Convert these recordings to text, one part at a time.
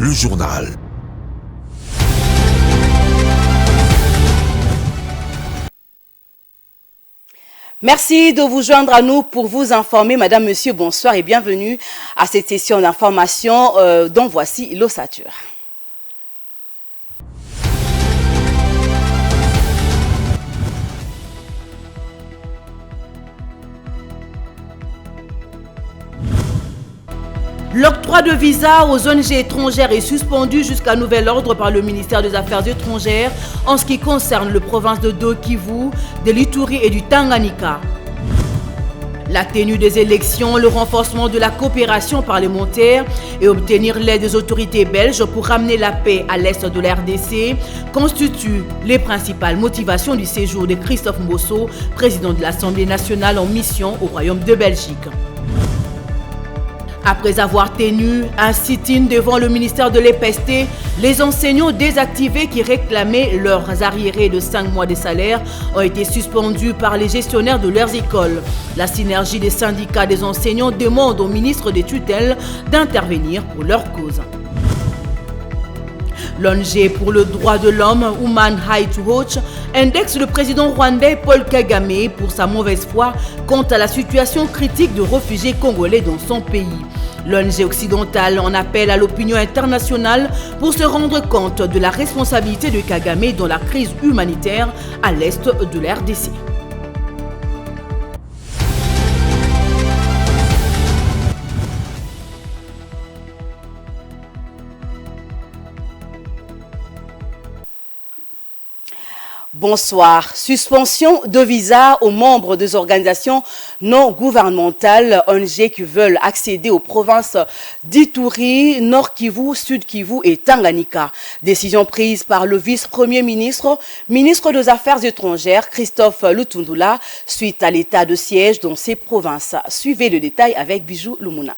le journal. Merci de vous joindre à nous pour vous informer. Madame, Monsieur, bonsoir et bienvenue à cette session d'information dont voici l'ossature. L'octroi de visa aux ONG étrangères est suspendu jusqu'à nouvel ordre par le ministère des Affaires étrangères en ce qui concerne les provinces de Do-Kivu, de l'Ituri et du Tanganyika. La tenue des élections, le renforcement de la coopération parlementaire et obtenir l'aide des autorités belges pour ramener la paix à l'est de la RDC constituent les principales motivations du séjour de Christophe Mbosso, président de l'Assemblée nationale en mission au Royaume de Belgique. Après avoir tenu un sit-in devant le ministère de l'EPST, les enseignants désactivés qui réclamaient leurs arriérés de 5 mois de salaire ont été suspendus par les gestionnaires de leurs écoles. La synergie des syndicats des enseignants demande au ministre des tutelles d'intervenir pour leur cause. L'ONG pour le droit de l'homme, Human Rights Watch, indexe le président rwandais Paul Kagame pour sa mauvaise foi quant à la situation critique de réfugiés congolais dans son pays. L'ONG occidentale en appelle à l'opinion internationale pour se rendre compte de la responsabilité de Kagame dans la crise humanitaire à l'est de la RDC. Bonsoir. Suspension de visa aux membres des organisations non gouvernementales ONG qui veulent accéder aux provinces d'Ituri, Nord Kivu, Sud Kivu et Tanganyika. Décision prise par le vice-premier ministre, ministre des Affaires étrangères, Christophe Lutundula, suite à l'état de siège dans ces provinces. Suivez le détail avec Bijou Lumuna.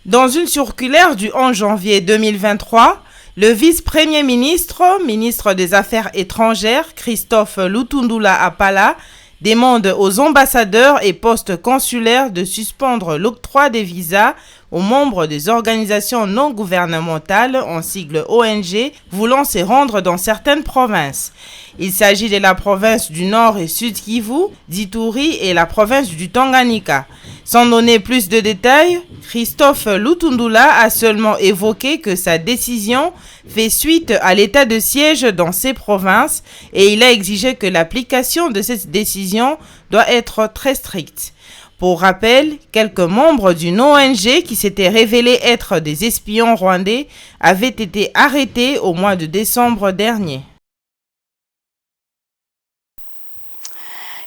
Dans une circulaire du 11 janvier 2023, le vice-premier ministre, ministre des Affaires étrangères, Christophe Lutundula Apala, demande aux ambassadeurs et postes consulaires de suspendre l'octroi des visas aux membres des organisations non gouvernementales, en sigle ONG, voulant se rendre dans certaines provinces. Il s'agit de la province du Nord et Sud Kivu, d'Ituri et la province du Tanganyika. Sans donner plus de détails, Christophe Lutundula a seulement évoqué que sa décision fait suite à l'état de siège dans ces provinces et il a exigé que l'application de cette décision doit être très stricte. Pour rappel, quelques membres d'une ONG qui s'étaient révélés être des espions rwandais avaient été arrêtés au mois de décembre dernier.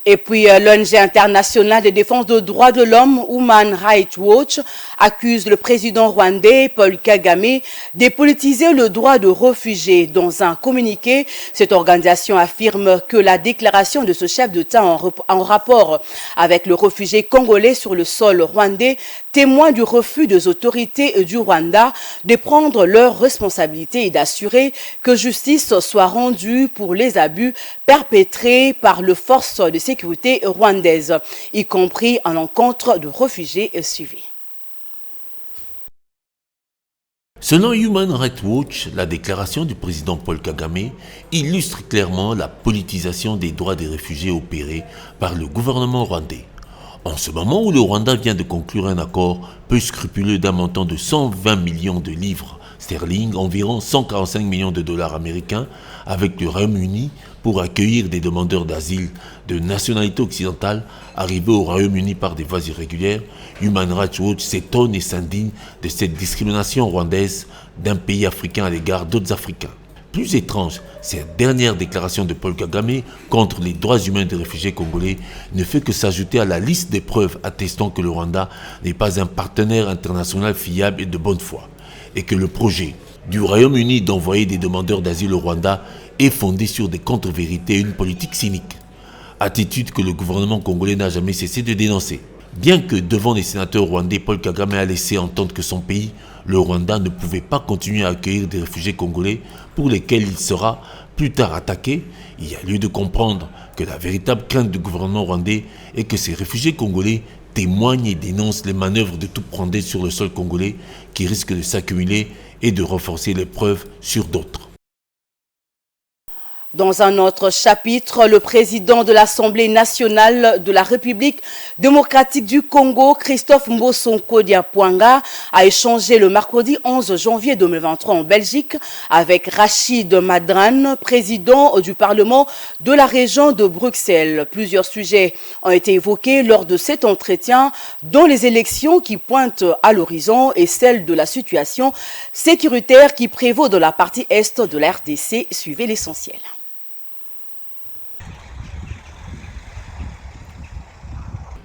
Et puis l'ONG internationale de défense des droits de l'homme, Human Rights Watch, accuse le président rwandais Paul Kagame de politiser le droit de réfugiés. Dans un communiqué, cette organisation affirme que la déclaration de ce chef d'État en rapport avec le réfugié congolais sur le sol rwandais témoigne du refus des autorités du Rwanda de prendre leurs responsabilités et d'assurer que justice soit rendue pour les abus perpétrés par les forces de sécurité rwandaises, y compris à l'encontre de réfugiés suivis. Selon Human Rights Watch, la déclaration du président Paul Kagame illustre clairement la politisation des droits des réfugiés opérée par le gouvernement rwandais. En ce moment où le Rwanda vient de conclure un accord peu scrupuleux d'un montant de 120 millions de livres sterling, environ 145 millions de dollars américains, avec le Royaume-Uni pour accueillir des demandeurs d'asile de nationalité occidentale arrivés au Royaume-Uni par des voies irrégulières, Human Rights Watch s'étonne et s'indigne de cette discrimination rwandaise d'un pays africain à l'égard d'autres Africains. Plus étrange, cette dernière déclaration de Paul Kagame contre les droits humains des réfugiés congolais ne fait que s'ajouter à la liste des preuves attestant que le Rwanda n'est pas un partenaire international fiable et de bonne foi, et que le projet du Royaume-Uni d'envoyer des demandeurs d'asile au Rwanda est fondé sur des contre-vérités et une politique cynique. Attitude que le gouvernement congolais n'a jamais cessé de dénoncer. Bien que devant les sénateurs rwandais, Paul Kagame a laissé entendre que son pays, le Rwanda, ne pouvait pas continuer à accueillir des réfugiés congolais pour lesquels il sera plus tard attaqué, il y a lieu de comprendre que la véritable crainte du gouvernement rwandais est que ces réfugiés congolais témoignent et dénoncent les manœuvres de troupes rwandaises sur le sol congolais qui risquent de s'accumuler et de renforcer les preuves sur d'autres. Dans un autre chapitre, le président de l'Assemblée nationale de la République démocratique du Congo, Christophe Mbosonko Diapwanga, a échangé le mercredi 11 janvier 2023 en Belgique avec Rachid Madran, président du Parlement de la région de Bruxelles. Plusieurs sujets ont été évoqués lors de cet entretien, dont les élections qui pointent à l'horizon et celle de la situation sécuritaire qui prévaut dans la partie est de la RDC. Suivez l'essentiel.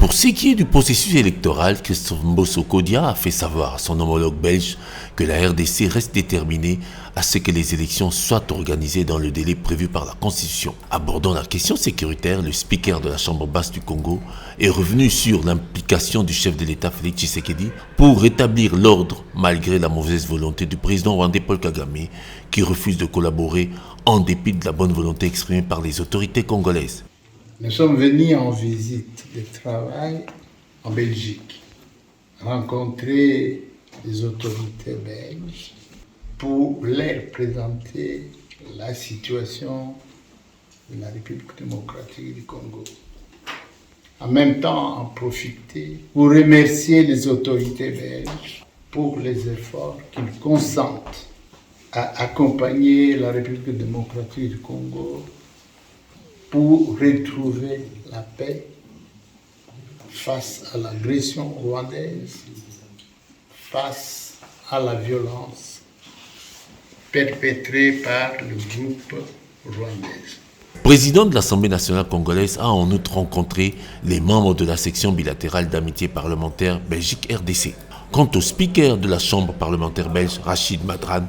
Pour ce qui est du processus électoral, Christophe Mbosonko Dia a fait savoir à son homologue belge que la RDC reste déterminée à ce que les élections soient organisées dans le délai prévu par la Constitution. Abordant la question sécuritaire, le speaker de la Chambre basse du Congo est revenu sur l'implication du chef de l'État Félix Tshisekedi pour rétablir l'ordre malgré la mauvaise volonté du président rwandais Paul Kagame qui refuse de collaborer en dépit de la bonne volonté exprimée par les autorités congolaises. Nous sommes venus en visite de travail en Belgique, rencontrer les autorités belges pour leur présenter la situation de la République démocratique du Congo. En même temps, en profiter pour remercier les autorités belges pour les efforts qu'ils consentent à accompagner la République démocratique du Congo pour retrouver la paix face à l'agression rwandaise, face à la violence perpétrée par le groupe rwandais. Le président de l'Assemblée nationale congolaise a en outre rencontré les membres de la section bilatérale d'amitié parlementaire Belgique-RDC. Quant au speaker de la Chambre parlementaire belge, Rachid Madran,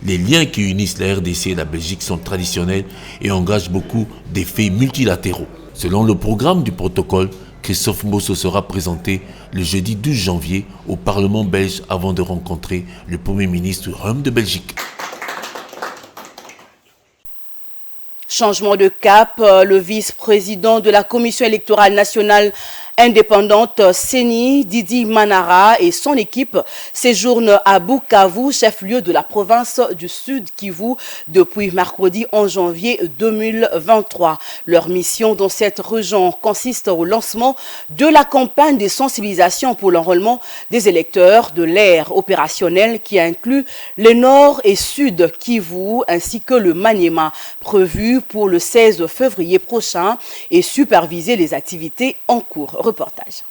les liens qui unissent la RDC et la Belgique sont traditionnels et engagent beaucoup d'effets multilatéraux. Selon le programme du protocole, Christophe Mbosso sera présenté le jeudi 12 janvier au Parlement belge avant de rencontrer le Premier ministre du Royaume de Belgique. Changement de cap, le vice-président de la Commission électorale nationale indépendante CENI, Didi Manara et son équipe séjournent à Bukavu, chef-lieu de la province du Sud Kivu, depuis mercredi 11 janvier 2023. Leur mission dans cette région consiste au lancement de la campagne de sensibilisation pour l'enrôlement des électeurs de l'ère opérationnelle qui inclut le Nord et Sud Kivu ainsi que le Maniema, prévu pour le 16 février prochain et superviser les activités en cours. Reportage.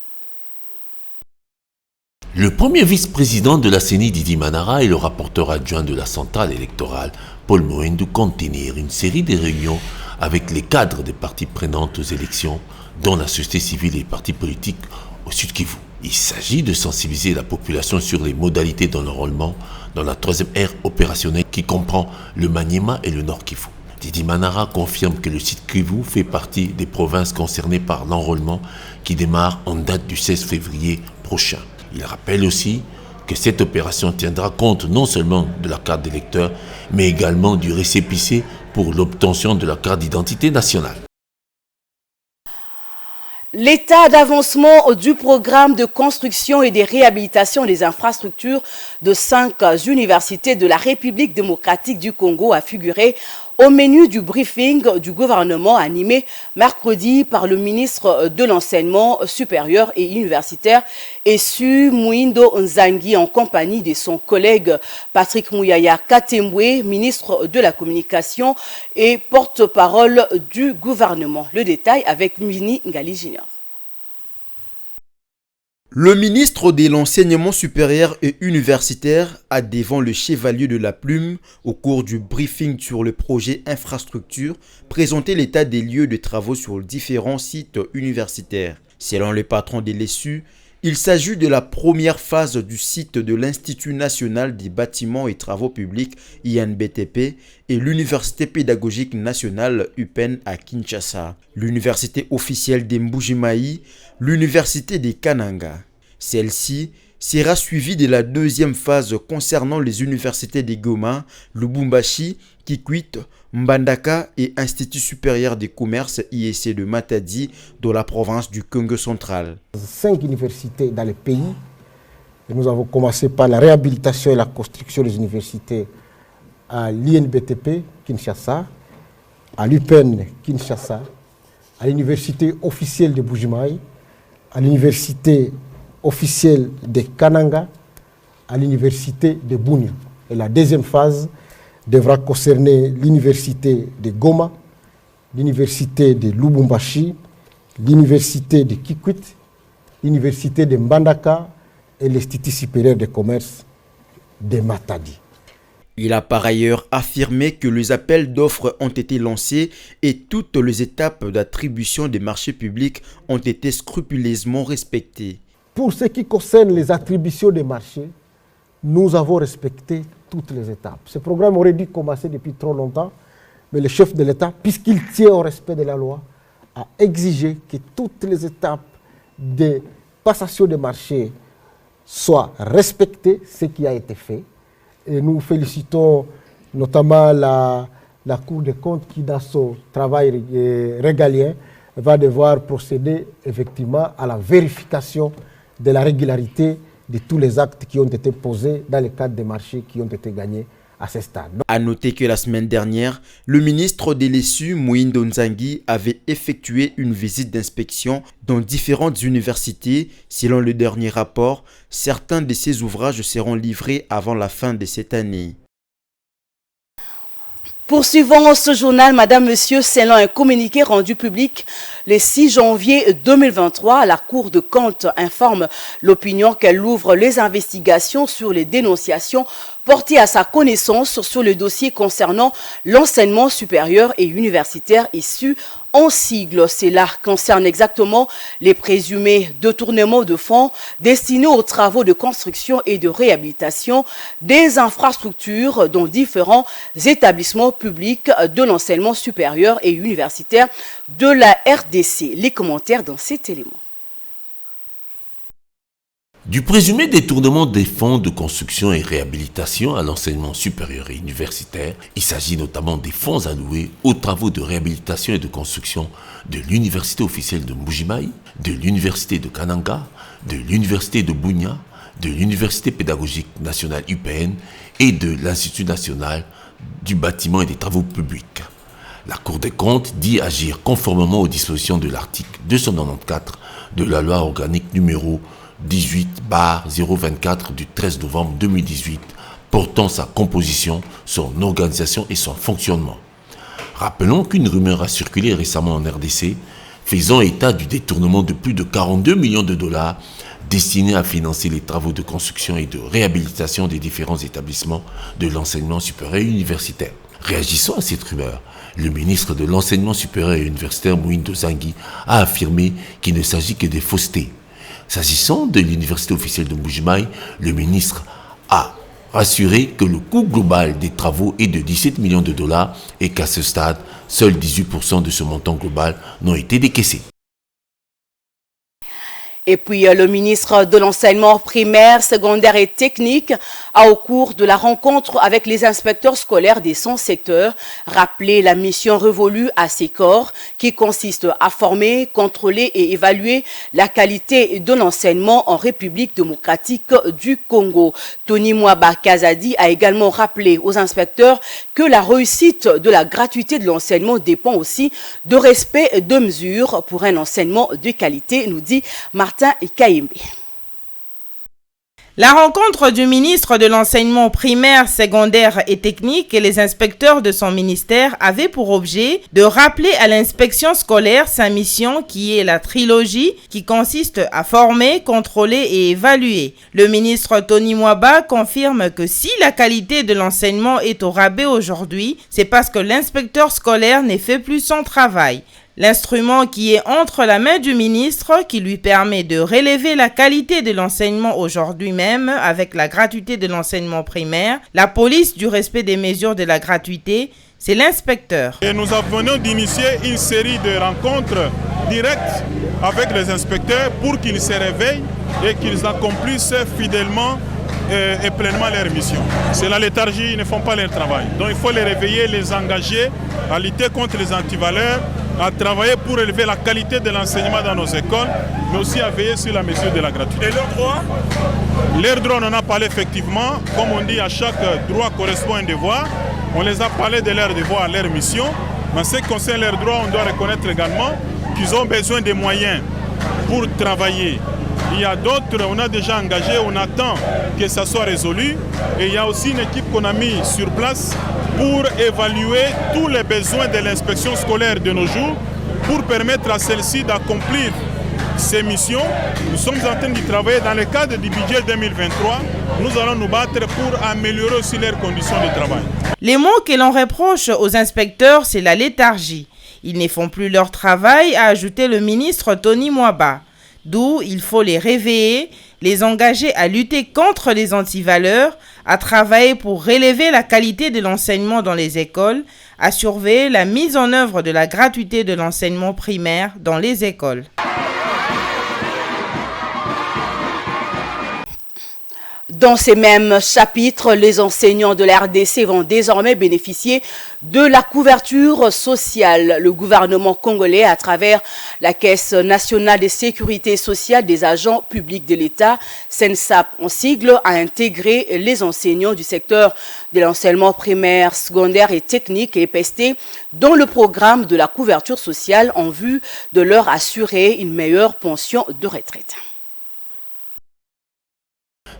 Le premier vice-président de la CENI, Didi Manara, et le rapporteur adjoint de la centrale électorale, Paul Moindou, comptent tenir une série de réunions avec les cadres des parties prenantes aux élections, dont la société civile et les partis politiques au Sud Kivu. Il s'agit de sensibiliser la population sur les modalités de l'enrôlement dans la troisième ère opérationnelle qui comprend le Maniema et le Nord Kivu. Didi Manara confirme que le site Kivu fait partie des provinces concernées par l'enrôlement qui démarre en date du 16 février prochain. Il rappelle aussi que cette opération tiendra compte non seulement de la carte d'électeur, mais également du récépissé pour l'obtention de la carte d'identité nationale. L'état d'avancement du programme de construction et de réhabilitation des infrastructures de 5 universités de la République démocratique du Congo a figuré au menu du briefing du gouvernement animé mercredi par le ministre de l'Enseignement supérieur et universitaire Essu Mwindo Nzangi en compagnie de son collègue Patrick Mouyaya Katembwe, ministre de la Communication et porte-parole du gouvernement. Le détail avec Mini Ngali Junior. Le ministre de l'Enseignement supérieur et universitaire a devant le chevalier de la plume au cours du briefing sur le projet infrastructure présenté l'état des lieux de travaux sur différents sites universitaires. Selon le patron de l'ESSU, Il s'agit de la première phase du site de l'Institut national des bâtiments et travaux publics INBTP et l'Université pédagogique nationale UPEN à Kinshasa, l'Université officielle des Mbuji-Mayi, l'Université des Kananga. Celle-ci sera suivie de la deuxième phase concernant les universités de Goma, Lubumbashi, Kikwit, Mbandaka et Institut supérieur des commerces IEC de Matadi dans la province du Congo central. 5 universités dans le pays. Et nous avons commencé par la réhabilitation et la construction des universités à l'INBTP Kinshasa, à l'UPEN Kinshasa, à l'université officielle de Mbuji-Mayi, à l'université officielle de Kananga, à l'université de Bunia. Et la deuxième phase devra concerner l'université de Goma, l'université de Lubumbashi, l'université de Kikwit, l'université de Mbandaka et l'Institut supérieur de commerce de Matadi. Il a par ailleurs affirmé que les appels d'offres ont été lancés et toutes les étapes d'attribution des marchés publics ont été scrupuleusement respectées. Pour ce qui concerne les attributions des marchés, nous avons respecté toutes les étapes. Ce programme aurait dû commencer depuis trop longtemps, mais le chef de l'État, puisqu'il tient au respect de la loi, a exigé que toutes les étapes de passation des marchés soient respectées, ce qui a été fait. Et nous félicitons notamment la Cour des comptes qui, dans son travail régalien, va devoir procéder effectivement à la vérification de la régularité de tous les actes qui ont été posés dans le cadre des marchés qui ont été gagnés à ce stade. A noter que la semaine dernière, le ministre de l'ESU, Mouindo Nzangi, avait effectué une visite d'inspection dans différentes universités. Selon le dernier rapport, certains de ces ouvrages seront livrés avant la fin de cette année. Poursuivons ce journal, Madame, Monsieur, selon un communiqué rendu public le 6 janvier 2023, la Cour de compte informe l'opinion qu'elle ouvre les investigations sur les dénonciations portées à sa connaissance sur le dossier concernant l'enseignement supérieur et universitaire issu en sigle. Cela concerne exactement les présumés détournements de fonds destinés aux travaux de construction et de réhabilitation des infrastructures dans différents établissements publics de l'enseignement supérieur et universitaire de la RDC. Les commentaires dans cet élément. Du présumé détournement des fonds de construction et réhabilitation à l'enseignement supérieur et universitaire, il s'agit notamment des fonds alloués aux travaux de réhabilitation et de construction de l'Université officielle de Mbuji-Mayi, de l'Université de Kananga, de l'Université de Bunia, de l'Université pédagogique nationale UPN et de l'Institut national du bâtiment et des travaux publics. La Cour des comptes dit agir conformément aux dispositions de l'article 294 de la loi organique numéro 18/024 du 13 novembre 2018 portant sa composition, son organisation et son fonctionnement. Rappelons qu'une rumeur a circulé récemment en RDC faisant état du détournement de plus de 42 millions de dollars destinés à financer les travaux de construction et de réhabilitation des différents établissements de l'enseignement supérieur et universitaire. Réagissant à cette rumeur, le ministre de l'Enseignement supérieur et universitaire Mouindo Nzangi a affirmé qu'il ne s'agit que de faussetés. S'agissant de l'Université officielle de Mbuji-Mayi, le ministre a rassuré que le coût global des travaux est de 17 millions de dollars et qu'à ce stade, seuls 18% de ce montant global n'ont été décaissés. Et puis, le ministre de l'Enseignement primaire, secondaire et technique a, au cours de la rencontre avec les inspecteurs scolaires des 100 secteurs, rappelé la mission révolue à ces corps qui consiste à former, contrôler et évaluer la qualité de l'enseignement en République démocratique du Congo. Tony Mwaba Kazadi a également rappelé aux inspecteurs que la réussite de la gratuité de l'enseignement dépend aussi de respect de mesures pour un enseignement de qualité, nous dit Martin Ikaimbe. La rencontre du ministre de l'Enseignement primaire, secondaire et technique et les inspecteurs de son ministère avait pour objet de rappeler à l'inspection scolaire sa mission qui est la trilogie qui consiste à former, contrôler et évaluer. Le ministre Tony Mwaba confirme que si la qualité de l'enseignement est au rabais aujourd'hui, c'est parce que l'inspecteur scolaire ne fait plus son travail. L'instrument qui est entre la main du ministre qui lui permet de relever la qualité de l'enseignement aujourd'hui même avec la gratuité de l'enseignement primaire, la police du respect des mesures de la gratuité, c'est l'inspecteur. Et nous venons d'initier une série de rencontres directes avec les inspecteurs pour qu'ils se réveillent et qu'ils accomplissent fidèlement et pleinement leur mission. C'est la léthargie, ils ne font pas leur travail. Donc il faut les réveiller, les engager à lutter contre les antivaleurs, à travailler pour élever la qualité de l'enseignement dans nos écoles, mais aussi à veiller sur la mesure de la gratuité. Et leurs droits? Leurs droits, on en a parlé effectivement. Comme on dit, à chaque droit correspond un devoir. On les a parlé de leurs devoirs, leur mission. Mais en ce qui concerne leurs droits, on doit reconnaître également qu'ils ont besoin de moyens pour travailler. Il y a d'autres, on a déjà engagé, on attend que ça soit résolu. Et il y a aussi une équipe qu'on a mise sur place pour évaluer tous les besoins de l'inspection scolaire de nos jours pour permettre à celle-ci d'accomplir ses missions. Nous sommes en train d'y travailler dans le cadre du budget 2023. Nous allons nous battre pour améliorer aussi leurs conditions de travail. Les mots que l'on reproche aux inspecteurs, c'est la léthargie. Ils ne font plus leur travail, a ajouté le ministre Tony Mwaba. D'où il faut les réveiller, les engager à lutter contre les antivaleurs, à travailler pour relever la qualité de l'enseignement dans les écoles, à surveiller la mise en œuvre de la gratuité de l'enseignement primaire dans les écoles. Dans ces mêmes chapitres, les enseignants de la RDC vont désormais bénéficier de la couverture sociale. Le gouvernement congolais, à travers la Caisse nationale de sécurité sociale des agents publics de l'État, CENSAP en sigle, a intégré les enseignants du secteur de l'enseignement primaire, secondaire et technique et EPST dans le programme de la couverture sociale en vue de leur assurer une meilleure pension de retraite.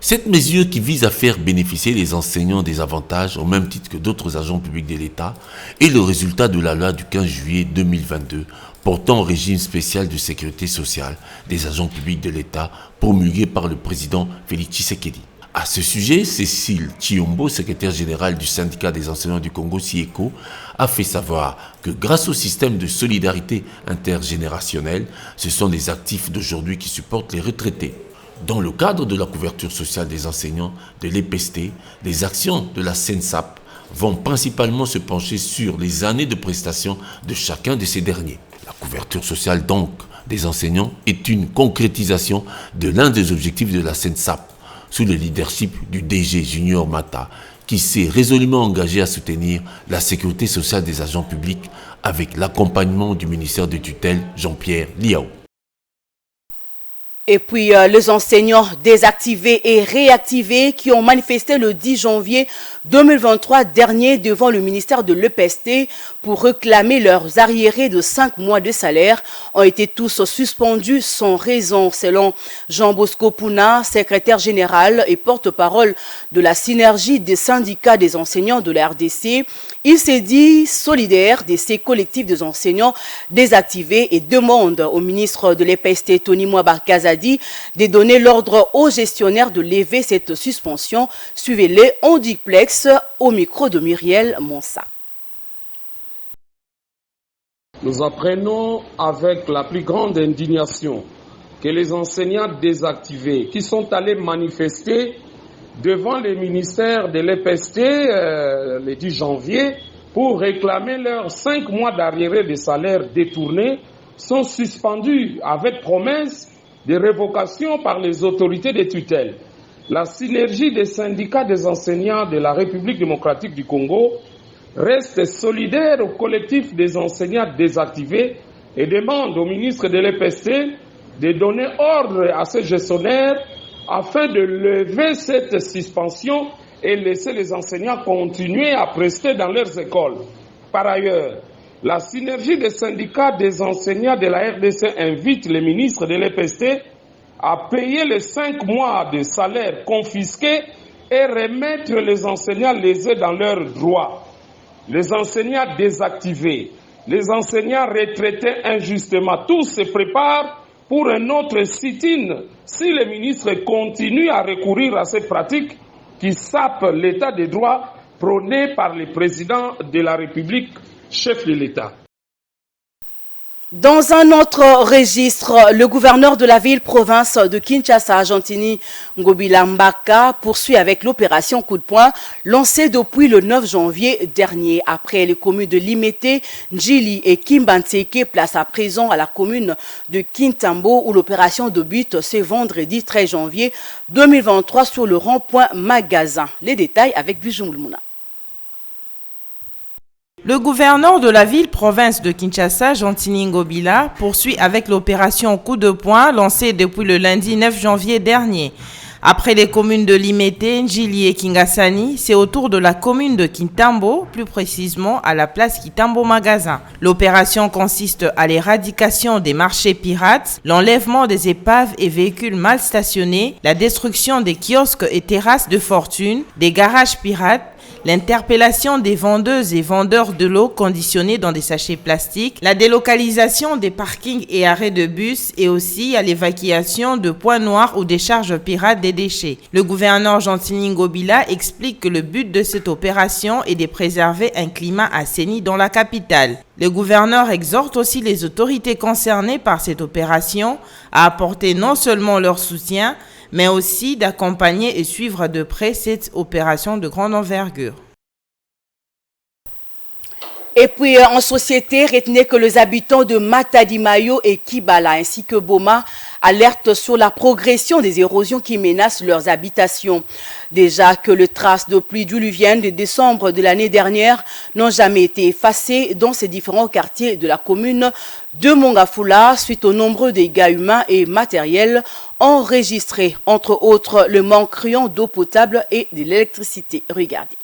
Cette mesure qui vise à faire bénéficier les enseignants des avantages au même titre que d'autres agents publics de l'État est le résultat de la loi du 15 juillet 2022 portant au régime spécial de sécurité sociale des agents publics de l'État promulguée par le président Félix Tshisekedi. À ce sujet, Cécile Chiombo, secrétaire générale du syndicat des enseignants du Congo, SIECO, a fait savoir que grâce au système de solidarité intergénérationnelle, ce sont les actifs d'aujourd'hui qui supportent les retraités. Dans le cadre de la couverture sociale des enseignants de l'EPST, les actions de la CENSAP vont principalement se pencher sur les années de prestation de chacun de ces derniers. La couverture sociale donc des enseignants est une concrétisation de l'un des objectifs de la CENSAP, sous le leadership du DG Junior Mata, qui s'est résolument engagé à soutenir la sécurité sociale des agents publics avec l'accompagnement du ministère de tutelle Jean-Pierre Liao. Et puis, les enseignants désactivés et réactivés qui ont manifesté le 10 janvier 2023 dernier devant le ministère de l'EPST pour réclamer leurs arriérés de 5 mois de salaire ont été tous suspendus sans raison, selon Jean Bosco Pouna, secrétaire général et porte-parole de la synergie des syndicats des enseignants de la RDC. Il s'est dit solidaire de ces collectifs des enseignants désactivés et demande au ministre de l'EPST, Tony Mwaba Kazadi, de donner l'ordre aux gestionnaires de lever cette suspension. Suivez-les en duplex au micro de Muriel Monsa. Nous apprenons avec la plus grande indignation que les enseignants désactivés qui sont allés manifester devant le ministère de l'EPST le 10 janvier pour réclamer leurs 5 mois d'arriérés de salaire détournés sont suspendus avec promesse de révocation par les autorités de tutelle. La synergie des syndicats des enseignants de la République démocratique du Congo reste solidaire au collectif des enseignants désactivés et demande au ministre de l'EPST de donner ordre à ces gestionnaires afin de lever cette suspension et laisser les enseignants continuer à prester dans leurs écoles. Par ailleurs, la synergie des syndicats des enseignants de la RDC invite le ministre de l'EPST à payer les 5 mois de salaire confisqués et remettre les enseignants lésés dans leurs droits. Les enseignants désactivés, les enseignants retraités injustement, tous se préparent pour un autre sit-in si le ministre continue à recourir à ces pratiques qui sapent l'état de droit prôné par le président de la République, chef de l'État. Dans un autre registre, le gouverneur de la ville-province de Kinshasa, Gentini Ngobila Mbaka, poursuit avec l'opération Coup de poing lancée depuis le 9 janvier dernier. Après les communes de Limete, Njili et Kimbanseke, place à présent à la commune de Kintambo où l'opération débute ce vendredi 13 janvier 2023 sur le rond-point Magasin. Les détails avec Bijou Moulmouna. Le gouverneur de la ville-province de Kinshasa, Gentini Ngobila, poursuit avec l'opération Coup de poing lancée depuis le lundi 9 janvier dernier. Après les communes de Limete, Njili et Kingasani, c'est au tour de la commune de Kintambo, plus précisément à la place Kintambo Magasin. L'opération consiste à l'éradication des marchés pirates, l'enlèvement des épaves et véhicules mal stationnés, la destruction des kiosques et terrasses de fortune, des garages pirates, l'interpellation des vendeuses et vendeurs de l'eau conditionnés dans des sachets plastiques, la délocalisation des parkings et arrêts de bus et aussi à l'évacuation de points noirs ou des charges pirates des déchets. Le gouverneur Gentini Ngobila explique que le but de cette opération est de préserver un climat assaini dans la capitale. Le gouverneur exhorte aussi les autorités concernées par cette opération à apporter non seulement leur soutien, mais aussi d'accompagner et suivre de près cette opération de grande envergure. Et puis en société, retenez que les habitants de Matadi-Mayo et Kibala ainsi que Boma alertent sur la progression des érosions qui menacent leurs habitations. Déjà que les traces de pluie diluvienne de décembre de l'année dernière n'ont jamais été effacées dans ces différents quartiers de la commune de Mongafula suite aux nombreux dégâts humains et matériels enregistrés, entre autres le manque criant d'eau potable et de l'électricité. Regardez.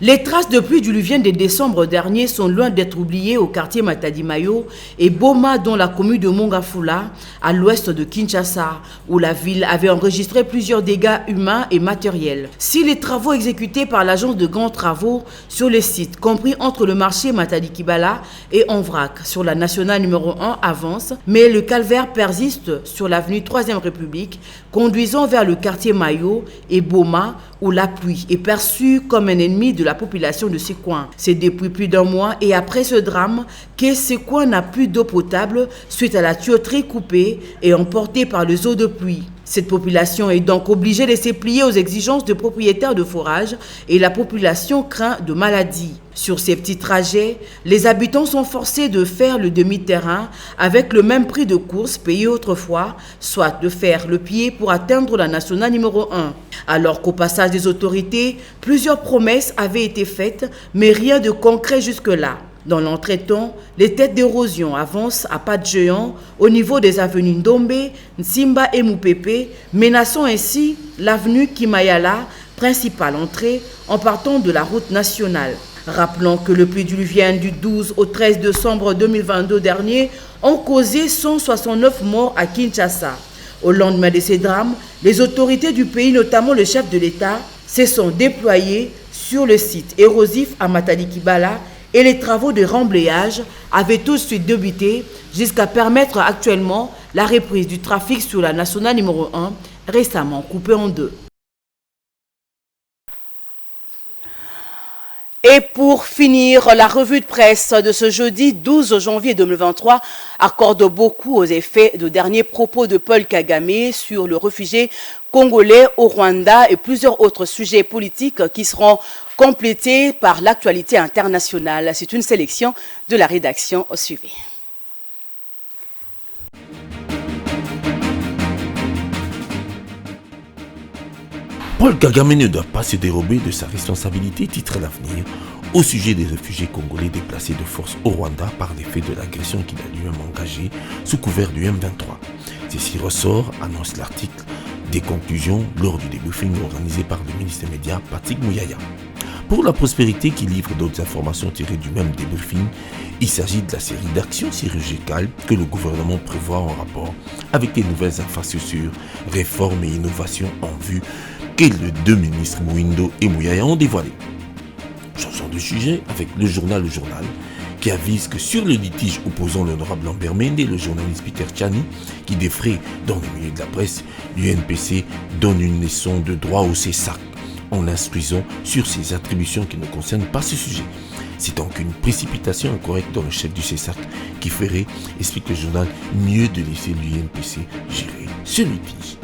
Les traces de pluie diluvienne de décembre dernier sont loin d'être oubliées au quartier Matadi-Mayo et Boma dans la commune de Mongafula, à l'ouest de Kinshasa, où la ville avait enregistré plusieurs dégâts humains et matériels. Si les travaux exécutés par l'agence de grands travaux sur les sites, compris entre le marché Matadi-Kibala et Envrac, sur la nationale numéro 1 avancent, mais le calvaire persiste sur l'avenue 3e République, conduisant vers le quartier Mayo et Boma, où la pluie est perçue comme un ennemi de la population de ces coins. C'est depuis plus d'un mois et après ce drame que ces coins n'a plus d'eau potable suite à la tuyauterie coupée et emportée par les eaux de pluie. Cette population est donc obligée de se plier aux exigences de propriétaires de forages et la population craint de maladies. Sur ces petits trajets, les habitants sont forcés de faire le demi-terrain avec le même prix de course payé autrefois, soit de faire le pied pour atteindre la nationale numéro 1. Alors qu'au passage des autorités, plusieurs promesses avaient été faites, mais rien de concret jusque-là. Dans l'entretemps, les têtes d'érosion avancent à pas de géant au niveau des avenues Ndombe, Nsimba et Moupepe, menaçant ainsi l'avenue Kimayala, principale entrée en partant de la route nationale. Rappelons que le pluie diluvienne du 12 au 13 décembre 2022 dernier ont causé 169 morts à Kinshasa. Au lendemain de ces drames, les autorités du pays, notamment le chef de l'État, se sont déployées sur le site érosif à Matadi-Kibala et les travaux de remblayage avaient tout de suite débuté jusqu'à permettre actuellement la reprise du trafic sur la nationale numéro 1, récemment coupée en deux. Et pour finir, la revue de presse de ce jeudi 12 janvier 2023 accorde beaucoup aux effets de derniers propos de Paul Kagame sur le réfugié congolais au Rwanda et plusieurs autres sujets politiques qui seront complétés par l'actualité internationale. C'est une sélection de la rédaction. Suivez. Paul Kagame ne doit pas se dérober de sa responsabilité, titre l'avenir, au sujet des réfugiés congolais déplacés de force au Rwanda par l'effet de l'agression qu'il a lui-même engagée sous couvert du M23. Ceci ressort, annonce l'article, des conclusions lors du débriefing organisé par le ministre des Médias, Patrick Mouyaya. Pour la prospérité qui livre d'autres informations tirées du même débriefing, il s'agit de la série d'actions chirurgicales que le gouvernement prévoit en rapport avec les nouvelles infrastructures, réformes et innovations en vue que les deux ministres Mouindo et Mouyaya ont dévoilé. Changeons de sujet avec le journal qui avise que sur le litige opposant l'honorable Lambert Mende et le journaliste Peter Tchani, qui défraie dans le milieu de la presse, l'UNPC donne une leçon de droit au CESAC. en l'instruisant sur ses attributions qui ne concernent pas ce sujet. C'est donc une précipitation incorrecte dans le chef du CESAC qui ferait, explique le journal, mieux de laisser l'UNPC gérer ce litige.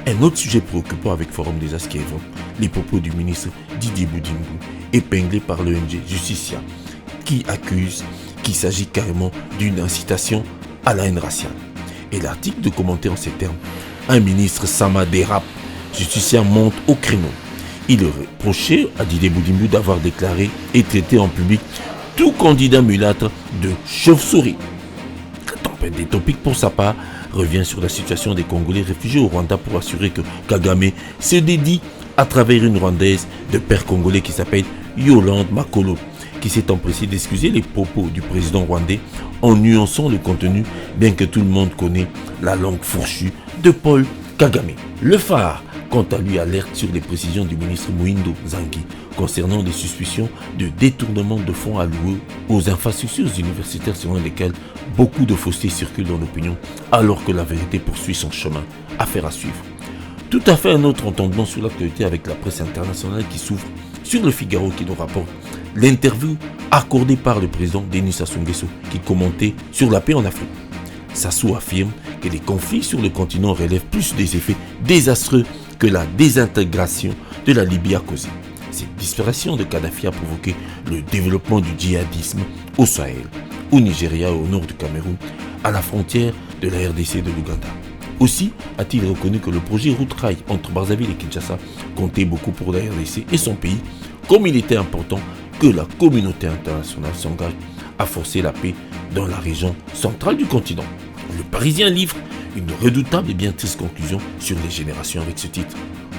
Un autre sujet préoccupant avec Forum des As qui évoque les propos du ministre Didier Boudimbu, épinglé par l'ONG Justicia, qui accuse qu'il s'agit carrément d'une incitation à la haine raciale. Et l'article de commenter en ces termes, un ministre Sama dérape, Justicia monte au créneau. Il reprochait à Didier Boudimbu d'avoir déclaré et traité en public tout candidat mulâtre de chauve-souris. La tempête des topiques, pour sa part, revient sur la situation des Congolais réfugiés au Rwanda pour assurer que Kagame se dédie à travers une Rwandaise de père congolais qui s'appelle Yolande Makolo, qui s'est empressée d'excuser les propos du président rwandais en nuançant le contenu, bien que tout le monde connaît la langue fourchue de Paul Kagame. Le phare, quant à lui, alerte sur les précisions du ministre Mwindo Nzangi concernant des suspicions de détournement de fonds alloués aux infrastructures universitaires selon lesquelles beaucoup de faussetés circulent dans l'opinion alors que la vérité poursuit son chemin. Affaire à suivre. Tout à fait un autre entendement sur l'actualité avec la presse internationale qui s'ouvre sur le Figaro qui nous rapporte l'interview accordée par le président Denis Sassou Nguesso qui commentait sur la paix en Afrique. Sassou affirme que les conflits sur le continent relèvent plus des effets désastreux que la désintégration de la Libye a causé. Cette disparition de Kadhafi a provoqué le développement du djihadisme au Sahel, au Nigeria et au nord du Cameroun, à la frontière de la RDC et de l'Ouganda. Aussi a-t-il reconnu que le projet Route Rail entre Brazzaville et Kinshasa comptait beaucoup pour la RDC et son pays, comme il était important que la communauté internationale s'engage à forcer la paix dans la région centrale du continent. Le Parisien livre une redoutable et bien triste conclusion sur les générations avec ce titre.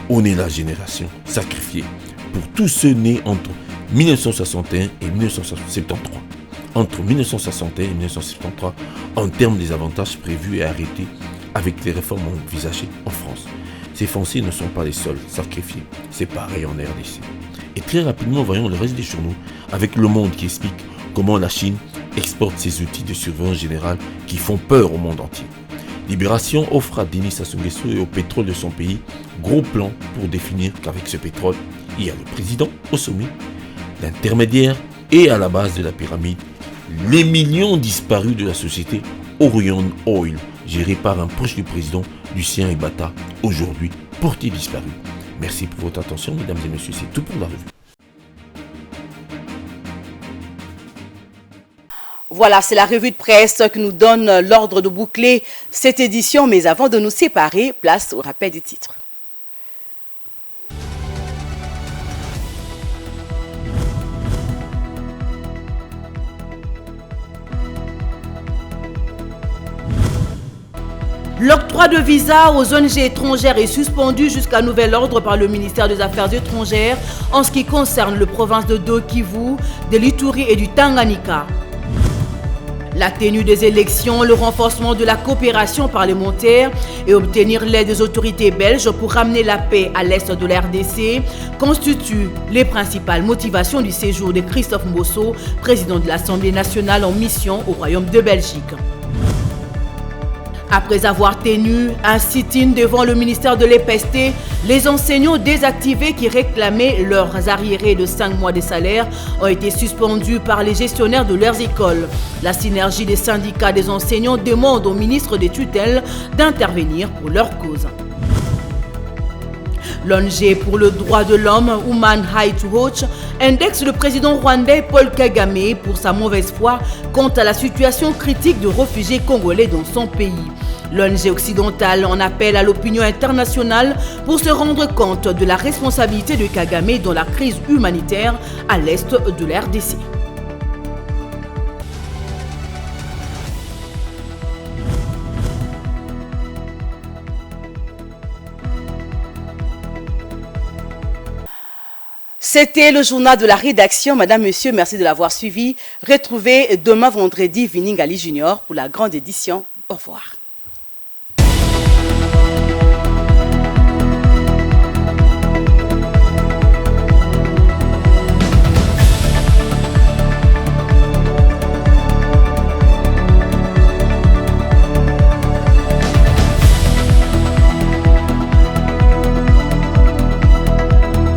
On est la génération sacrifiée pour tous ceux nés entre 1961 et 1973. Entre 1961 et 1973, en termes des avantages prévus et arrêtés avec les réformes envisagées en France. Ces Français ne sont pas les seuls sacrifiés. C'est pareil en RDC. Et très rapidement, voyons le reste des journaux avec Le Monde qui explique comment la Chine exporte ses outils de surveillance générale qui font peur au monde entier. Libération offre à Denis Sassou Nguesso et au pétrole de son pays gros plan pour définir qu'avec ce pétrole, il y a le président au sommet, l'intermédiaire et à la base de la pyramide, les millions disparus de la société Orion Oil, gérée par un proche du président Lucien Ebata, aujourd'hui porté disparu. Merci pour votre attention, mesdames et messieurs, c'est tout pour la revue. Voilà, c'est la revue de presse qui nous donne l'ordre de boucler cette édition. Mais avant de nous séparer, place au rappel des titres. L'octroi de visa aux ONG étrangères est suspendu jusqu'à nouvel ordre par le ministère des Affaires étrangères en ce qui concerne les provinces de Do-Kivu, de l'Ituri et du Tanganyika. La tenue des élections, le renforcement de la coopération parlementaire et obtenir l'aide des autorités belges pour ramener la paix à l'est de la RDC constituent les principales motivations du séjour de Christophe Mbosso, président de l'Assemblée nationale en mission au Royaume de Belgique. Après avoir tenu un sit-in devant le ministère de l'EPST, les enseignants désactivés qui réclamaient leurs arriérés de 5 mois de salaire ont été suspendus par les gestionnaires de leurs écoles. La synergie des syndicats des enseignants demande au ministre des tutelles d'intervenir pour leur cause. L'ONG pour le droit de l'homme, Human Rights Watch, indexe le président rwandais Paul Kagame pour sa mauvaise foi quant à la situation critique de réfugiés congolais dans son pays. L'ONG occidentale en appelle à l'opinion internationale pour se rendre compte de la responsabilité de Kagame dans la crise humanitaire à l'est de la RDC. C'était le journal de la rédaction. Madame, Monsieur, merci de l'avoir suivi. Retrouvez demain vendredi Vining Ali Junior pour la grande édition. Au revoir.